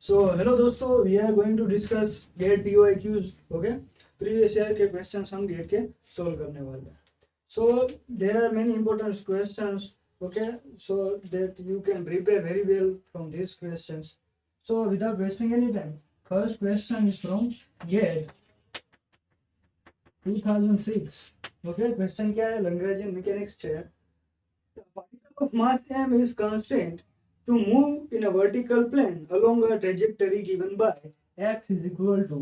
सो hello दोस्तों, we are going to discuss GATE PYQs. Okay, previous year के questions हम GATE के सॉल्व करने वाले हैं. So there are many important questions. Okay, so that you can prepare very well from this questions. So without wasting any time, first question is from GATE 2006. Okay, question क्या है? Lagrangian mechanics है. The particle of mass m is constrained to move in a vertical plane along a trajectory given by x is equal to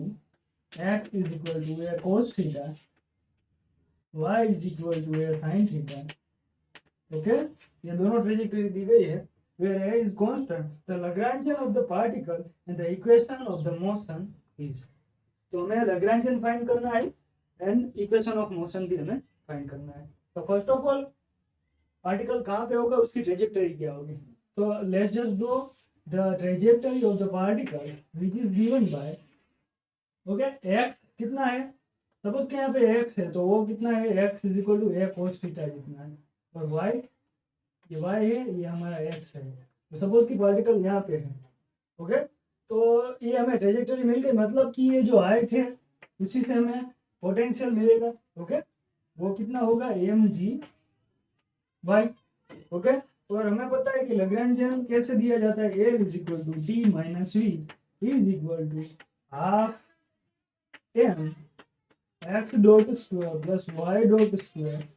a cos theta, y is equal to a sin theta. Okay, ये दोनों trajectory दी गई है. Where a is constant, the Lagrangian of the particle and the equation of the motion is. तो हमें Lagrangian find करना है and equation of motion भी हमें फाइंड करना है. तो फर्स्ट ऑफ ऑल पार्टिकल कहाँ पे होगा, उसकी ट्रेजेक्टरी क्या होगी. तो let's just do the trajectory of the particle which is given by. Okay, x कितना है? सपोज के यहाँ पे एक्स है तो वो कितना है? X is equal to a cos theta जितना है. और वाई, ये वाई है, ये हमारा एक्स है. तो सपोज की पार्टिकल यहाँ पे है. ओके, तो ये हमें ट्रेजेक्टरी मिल गई. मतलब कि ये जो हाइट है उसी से हमें पोटेंशियल मिलेगा. ओके, वो कितना होगा? M g y. ओके, और हमें पता है कि लैग्रेंजियन कैसे दिया जाता है? L is equal to T minus V is equal to half m x dot square plus y dot square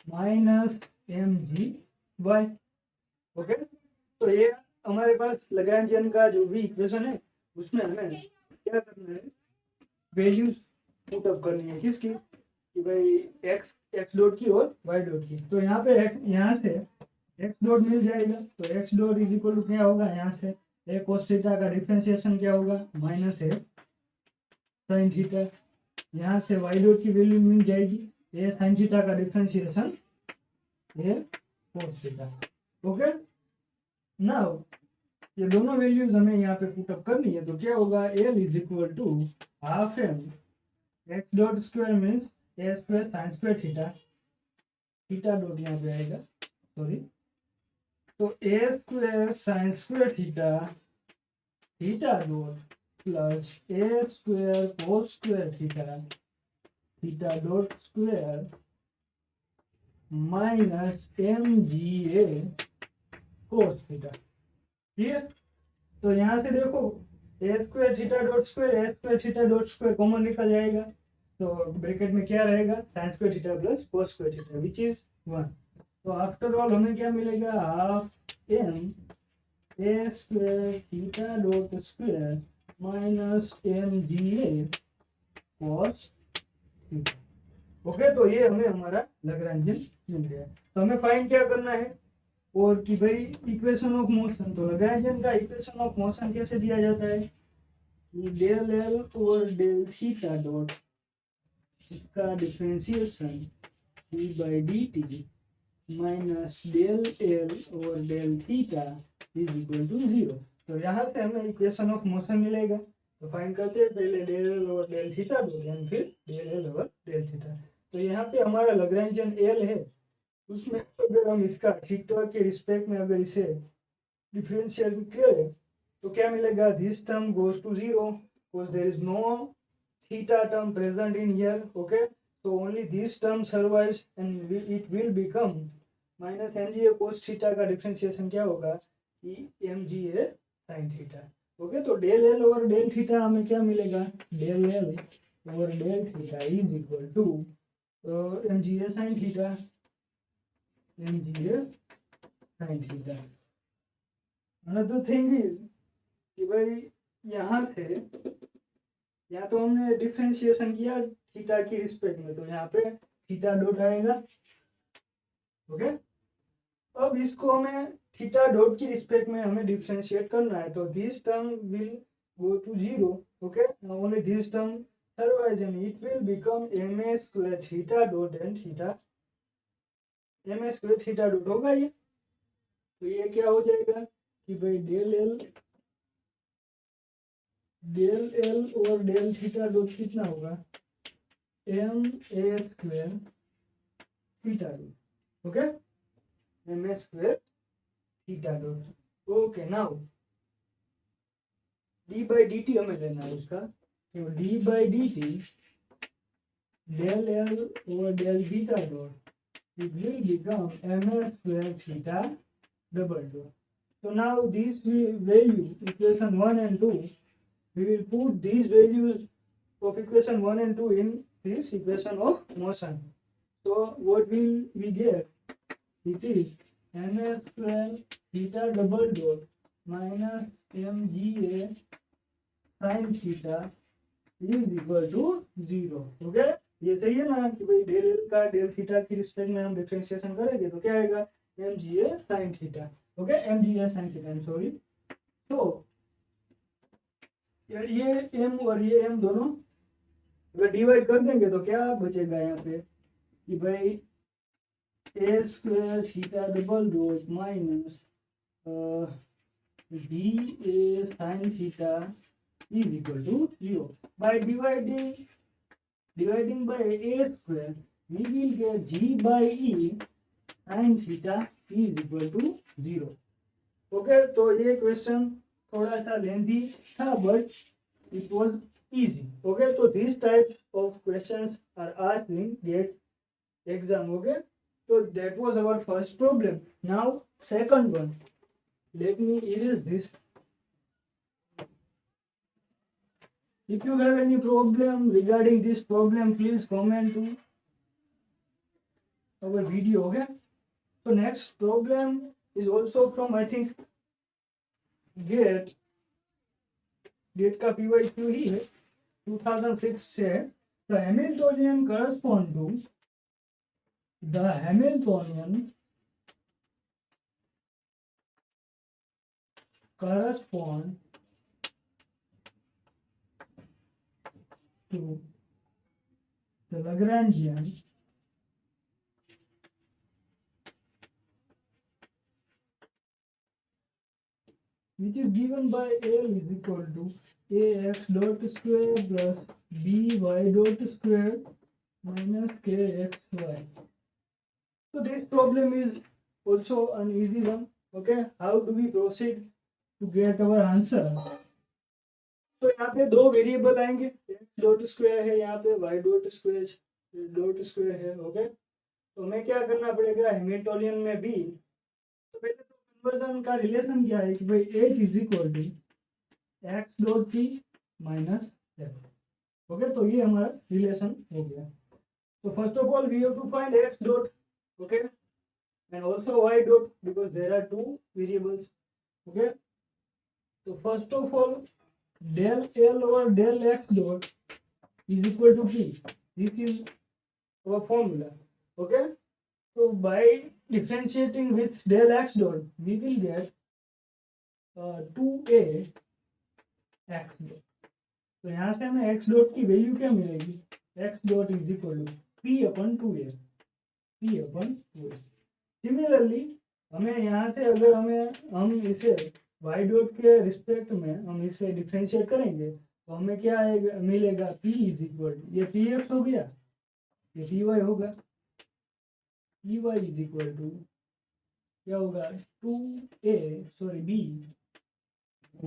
minus m g y. Okay, तो ये हमारे पास लैग्रेंजियन का जो भी इक्वेशन है उसमें हमें क्या करना है? वैल्यूज पुट अप करनी है. किसकी? कि भाई एक्स डॉट की और वाई डॉट की. तो यहाँ पे एक्स, यहाँ से एक्स डॉट मिल जाएगा. तो x dot is equal to क्या होगा? यहाँ से ए कोस थीटा का डिफरेंशिएशन क्या होगा? माइनस ए साइन थीटा. यहाँ से वाई डॉट की वैल्यू मिल जाएगी ए साइन थीटा का डिफरेंशिएशन ए कोस थीटा. ओके, नाउ ये दोनों वैल्यूज हमें यहाँ पे पुट अप करनी है. तो क्या होगा? L is equal to half m x dot square means a square sine square theta. Theta dot यहाँ पे आएगा, सॉरी. तो a square sine square theta theta dot plus a square cos square theta theta dot square minus m g a cos theta. ठीक है, तो यहाँ से देखो a square theta dot square, a square theta dot square common निकल जाएगा. तो bracket में क्या रहेगा? Sine square theta plus cos square theta which is 1. तो आफ्टर ऑल हमें क्या मिलेगा? Half m a square theta dot square minus m g a cos theta. Okay, तो ये हमें हमारा लैग्रेंजियन मिल गया. तो हमें फाइंड क्या करना है? और कि भाई इक्वेशन ऑफ मोशन. तो लैग्रेंजियन का इक्वेशन ऑफ मोशन कैसे दिया जाता है? डेल एल और डेल थीटा डॉट इसका differentiation d by d t minus del L और del theta is equal to 0. तो यहाँ से हमें इक्वेशन ऑफ मोशन मिलेगा. तो फाइंड करते हैं पहले डेल एल और डेल थीटा डॉट फिर डेल एल और डेल थीटा. तो यहाँ पे हमारा लैग्रेंजियन एल है, उसमें अगर हम इसका थीटा के रिस्पेक्ट में अगर इसे डिफरेंशिएट करें तो क्या मिलेगा? This term goes to 0 because there is no theta term present in here. Okay, so only this term survives and it will become minus mga cos theta का डिफरेंशिएशन क्या होगा? कि mga sin theta. ओके, तो del L और del theta हमें क्या मिलेगा? Del L और del theta is equal to mga sin theta mga sin theta. Another thing is कि भाई यहाँ से यहाँ तो हमने डिफरेंशिएशन किया थीटा की रिस्पेक्ट में, तो यहाँ पे थीटा डॉट आएगा. ओके, अब इसको हमें थीटा डॉट की रिस्पेक्ट में हमें डिफरेंशिएट करना है. तो this term will go to 0. Okay, only this term survives and it will become m a square theta dot and theta m a square theta dot होगा ये. तो ये क्या हो जाएगा कि भाई डेल एल और डेल थीटा डॉट कितना होगा? M a square theta dot. Okay, m a square theta dot. Okay, now d by d t हमें लेना है उसका, तो D by d t del L over del beta dot it will become ms square theta double dot. So now these value equation 1 and 2, we will put these values of equation 1 and 2 in this equation of motion. So what will we get? It is ms square theta double dot minus mga sin theta is equal to 0. Okay, ये सही है ना कि भाई del L का del theta की respect में हम डिफरेंशिएशन करेंगे तो क्या आएगा m g a sine theta. Okay, m g a sine theta, sorry. तो ये एम और ये एम दोनों अगर डिवाइड कर देंगे तो क्या बचेगा यहाँ पे कि भाई a square theta double dot minus b a sine theta is equal to 0. By dividing by a square we will get g by e sin theta is equal to 0. Okay, तो ये क्वेश्चन थोड़ा सा lengthy था but it was easy. Okay, तो this type of questions are asked in GATE exam. Okay, so that was our first problem. Now second one, let me erase this. If you have any problem regarding this problem, please comment to our video. Okay, so next problem is also from I think GATE का PYQ ही है 2006 से. The Hamiltonian correspond to the Hamiltonian correspond to the Lagrangian which is given by L is equal to ax dot square plus by dot square minus kxy. So this problem is also an easy one. Okay, how do we proceed to get our answer? तो यहाँ पे दो variable आएंगे, x dot square है, यहाँ पे Y dot square है. Okay, तो हमें क्या करना पड़ेगा हैमिल्टोनियन में भी. तो पहले तो कन्वर्जन का रिलेशन क्या है कि भाई H is equal to x dot t minus f. Okay, तो ये हमारा रिलेशन हो गया. तो first of all we have to find x dot. Okay, and also y dot because there are two variables. Okay, तो first of all del L over del x dot is equal to P. This is our formula. Okay, so by differentiating with del x dot we will get 2a x dot. तो यहाँ से हमें x dot की value क्या मिलेगी, x dot is equal to P upon 2a. Similarly हमें यहाँ से अगर हम इसे y डॉट के रिस्पेक्ट में हम इसे डिफरेंशिएट करेंगे तो हमें क्या आएगा मिलेगा p इज इक्वल टू ये px हो गया, ये py होगा. py इज इक्वल टू क्या होगा 2b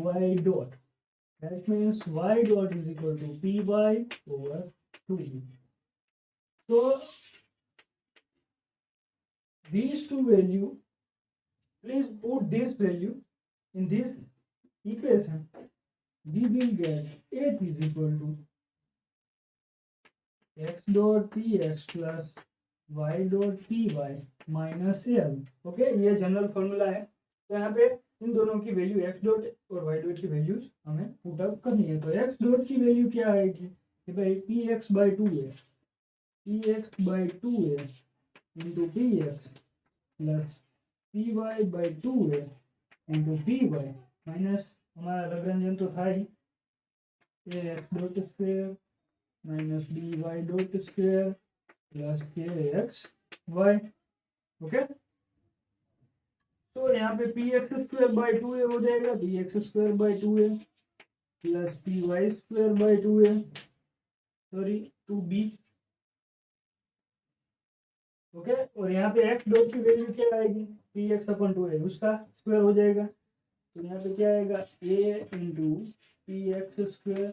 y dot. That means y dot is equal to py over 2b. तो these two value, please put this value in this equation. We will get h is equal to x dot px plus y dot py minus l. Okay, ये general formula है. तो यहाँ पे इन दोनों की value x dot और y dot की values हमें पुट अप करनी है. तो x डॉट की वैल्यू क्या आएगी कि भाई px by 2a into px plus py by 2a into py minus हमारा लैग्रेंजियन तो था ही ax dot square minus by dot square plus kxy. Okay, तो यहाँ पे px स्क्वायर बाई 2a हो जाएगा, px square by 2a plus py square by 2a, sorry 2b. Okay, और यहाँ पे x डॉट की वैल्यू क्या आएगी px अपन 2a उसका स्क्वायर हो जाएगा. तो यहाँ पे क्या आएगा a into P x square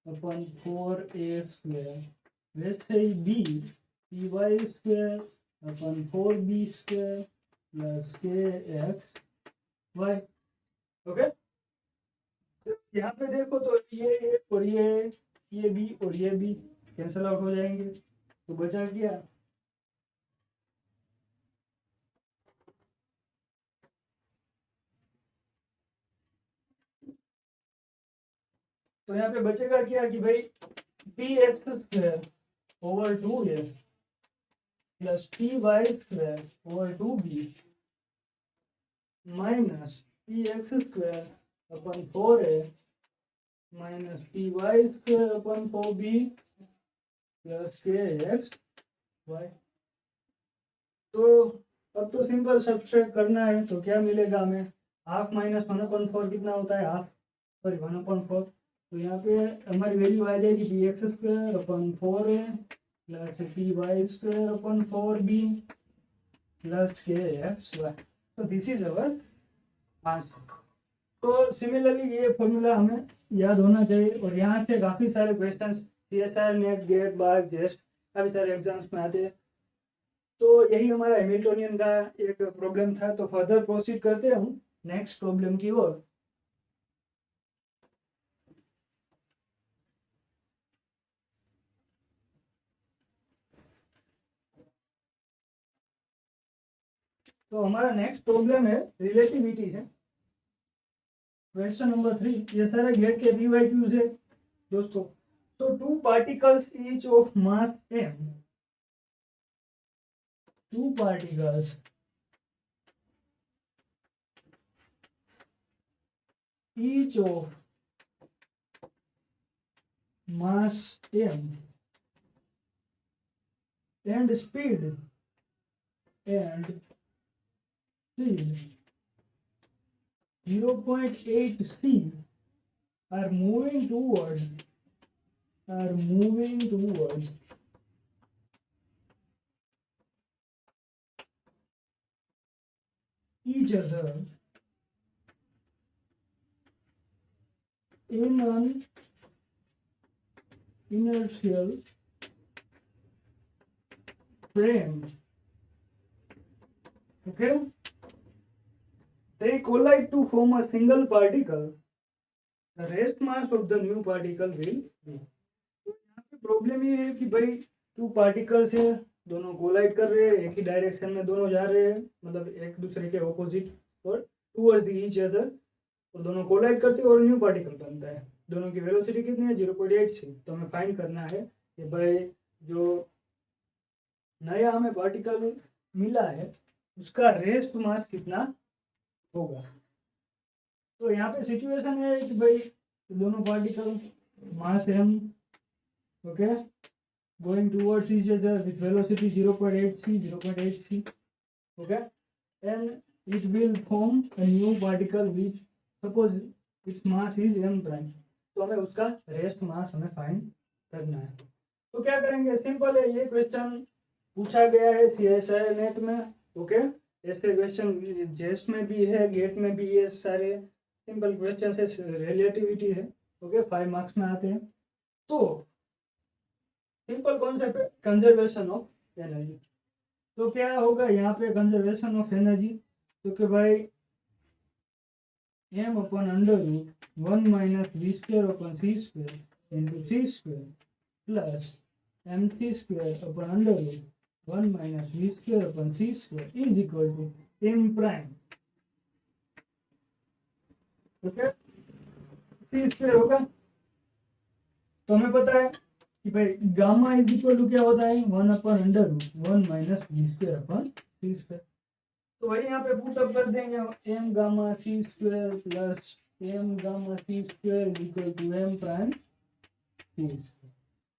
upon 4a² वैसे ही b पी वाई स्क्वेयर अपन 4b² प्लस kx/y। ओके, तो यहाँ पे देखो तो ये a और ये b और ये b कैंसल आउट हो जाएंगे, तो बचा क्या तो यहाँ पे बचेगा क्या कि भाई p x square over 2a plus p y square over 2b minus p x square upon 4a minus p y square upon 4b plus kx/y। तो अब तो सिंपल सब्सट्रैक्ट करना है, तो क्या मिलेगा हमें हाफ माइनस 1/4 कितना होता है हाफ, सॉरी 1/4। तो यहाँ पे हमारी वैल्यू आ जाएगी p x square upon 4a plus p y square upon 4b plus kx/y। तो दिस इज अवर आंसर। तो सिमिलरली ये फॉर्मूला हमें याद होना चाहिए, और यहाँ से काफ़ी सारे क्वेश्चन CSIR नेट गेट बार जेस्ट काफ़ी सारे एग्जाम्स में आते हैं। तो यही हमारा हैमिल्टोनियन का एक प्रॉब्लम था। तो फर्दर प्रोसीड करते हैं हम नेक्स्ट प्रॉब्लम की ओर। तो हमारा नेक्स्ट प्रॉब्लम है रिलेटिविटी है, क्वेश्चन नंबर 3। ये सारे गेट के PYQs है दोस्तों। तो two particles each of mass m, two particles each of mass m and speed 0.8 c are moving towards each other in an inertial frame. Okay, they collide to form a single particle. The rest mass of the new particle will be. तो यहाँ पे problem ये है कि भाई two particles है, दोनों collide कर रहे हैं, एक ही डायरेक्शन में दोनों जा रहे हैं, मतलब एक दूसरे के ऑपोजिट और टूवर्ड्स ईच अदर, और दोनों कोलाइड करते हैं और न्यू पार्टिकल बनता है। दोनों की वेलोसिटी कितनी है 0.8 से। तो हमें फाइंड करना है कि भाई जो नया हमें पार्टिकल मिला है उसका रेस्ट मास कितना होगा। तो यहाँ पे सिचुएशन है कि भाई दोनों particle mass m, okay, going towards each other with velocity 0.8 c, okay, and it will form a new particle which suppose its mass is m prime. तो हमें उसका रेस्ट मास हमें फाइंड करना है। तो क्या करेंगे, सिंपल है, ये क्वेश्चन पूछा गया है CSIR नेट में। ओके, ऐसे क्वेश्चन जेस्ट में भी है, गेट में भी है, सारे सिंपल क्वेश्चन है, रिलेटिविटी है। ओके, 5 मार्क्स में आते हैं। तो सिंपल कॉन्सेप्ट है कंजर्वेशन ऑफ एनर्जी। तो क्या होगा यहाँ पे कंजर्वेशन ऑफ एनर्जी, तो कि भाई m/√1 - v² / c² × c² plus mc² / 1 - v² / c² is equal to m prime. Okay, c² होगा। तो हमें पता है कि भाई गामा इज इक्वल टू क्या होता है 1/√1 - v² / c²। तो वही यहाँ पे पुट अप कर देंगे, m gamma c² plus m gamma c² is equal to m prime c²।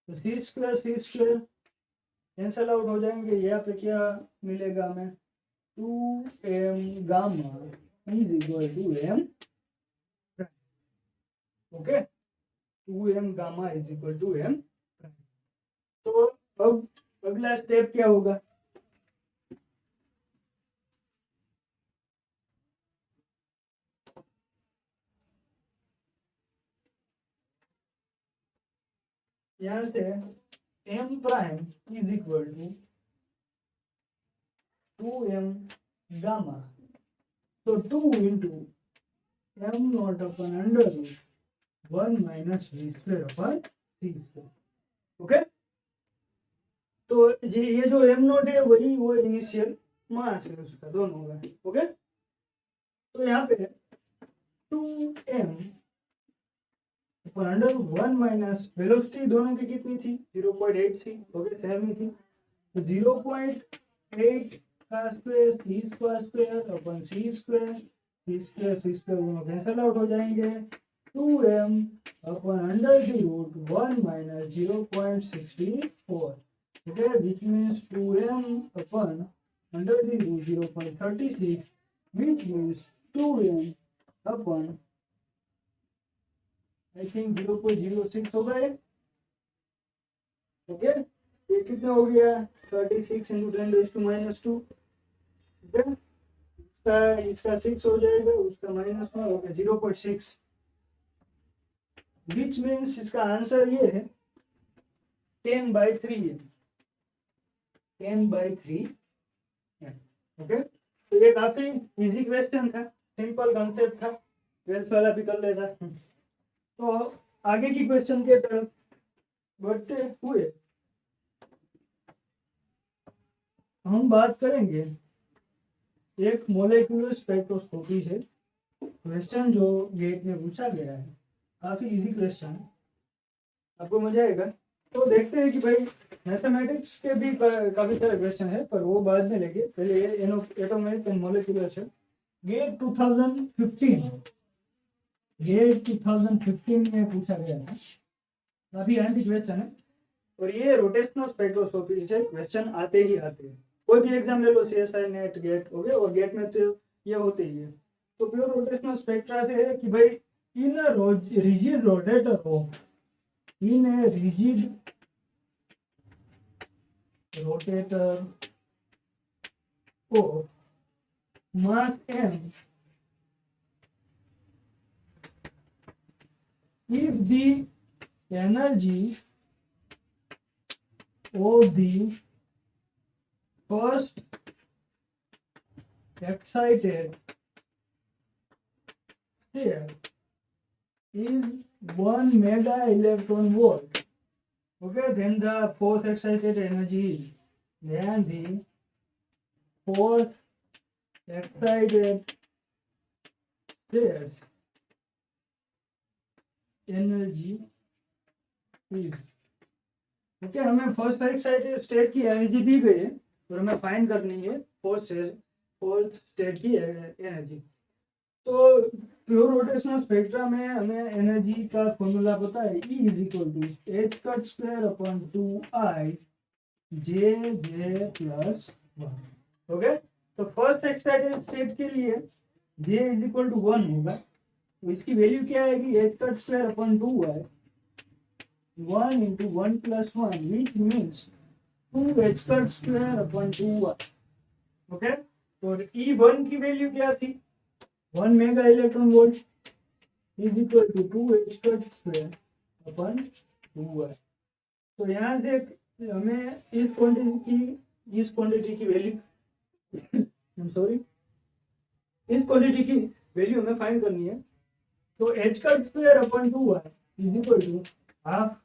तो c² कैंसल आउट हो जाएंगे। यहाँ पे क्या मिलेगा हमें 2m gamma is equal to m। Okay, 2m gamma is equal to m। तो अब अगला स्टेप क्या होगा, यहाँ से m prime is equal to 2m gamma, तो 2 into m naught upon under root 1 minus v square upon c square. Okay, तो ये जो m नॉट है वही वो इनिशियल मास है उसका, दोनों का। ओके, तो यहाँ पे 2m upon under root 1 minus velocity दोनों की कितनी थी, 0.8 थी। ओके, सेम ही थी, तो 0.8 का square c square upon c square दोनों कैंसल आउट हो जाएंगे। 2m upon under root 1 minus 0.64, okay, which means 2m upon under root 0.36, which means 2m upon I think 0.06 होगा ये। ओके, ये कितना हो गया, 36 इंटू 10⁻²। ओके, इसका 6 हो जाएगा, उसका माइनस में हो गया 0.6, विच मीन्स इसका आंसर ये है 10/3 है, 10/3 है। ओके, तो ये काफी इजी क्वेश्चन था, सिंपल कॉन्सेप्ट था, 12th वाला भी कर लेता। तो आगे की क्वेश्चन के तरफ बढ़ते हुए हम बात करेंगे एक मोलेक्युलर स्पेक्ट्रोस्कोपी से। क्वेश्चन जो गेट में पूछा गया है काफी इजी क्वेश्चन, आपको मजा आएगा। तो देखते हैं कि भाई मैथमेटिक्स के भी काफी सारे क्वेश्चन है, पर वो बाद में लेंगे, पहले ये एटॉमिक एंड मोलेक्युलर से। गेट 2015 में पूछा गया था, काफी आंटी क्वेश्चन है, और ये रोटेशनल स्पेक्ट्रोस्कोपी से क्वेश्चन आते ही आते हैं। कोई भी एग्जाम ले लो, CSI नेट गेट हो गए, और गेट में तो ये होते ही है। तो प्योर रोटेशनल स्पेक्ट्रा से है कि भाई in rigid rotator of mass m, if the energy of the first excited state is 1 mega electron volt, okay, then the fourth excited energy is, then the fourth excited state energy is, okay, हमें first excited state की energy दी गई है और हमें find करनी है fourth state की एनर्जी। तो प्योर रोटेशनल स्पेक्ट्रा में हमें एनर्जी का फॉर्मूला पता है, E is equal to h cut square upon 2I J plus 1। Okay, तो फर्स्ट एक्साइटेड स्टेट के लिए J इज इक्वल टू 1 होगा, तो इसकी वैल्यू क्या आएगी, h cut square upon 2y 1 into 1 plus 1, which means 2h cut square upon 2y। Okay, और E1 की वैल्यू क्या थी, 1 mega electron volt is equal to 2h cut square upon 2y। तो यहाँ से हमें इस क्वांटिटी की वैल्यू इस क्वांटिटी की वैल्यू हमें फाइंड करनी है। तो h का square upon 2y is equal to half.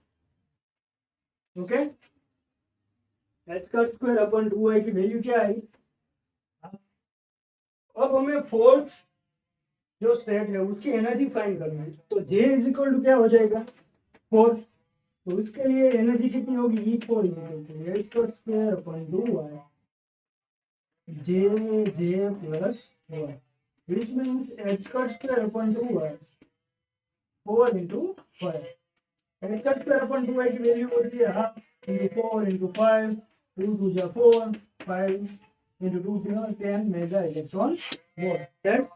Okay, h का स्क्वायर अपॉन 2y की वैल्यू क्या है, अब हमें फोर्थ जो स्टेट है उसकी एनर्जी फाइंड करना है। तो J इज इक्वल टू क्या हो जाएगा, 4, तो उसके लिए एनर्जी कितनी होगी, E4 is equal to h का square upon 2y J plus 1, which means h का square upon 2y 4 into 5। h का स्क्वायर अपॉन 2y की वैल्यू होती है half into 4 into 5, 2 to 4, 5 into 2 10 mega electron volt, that's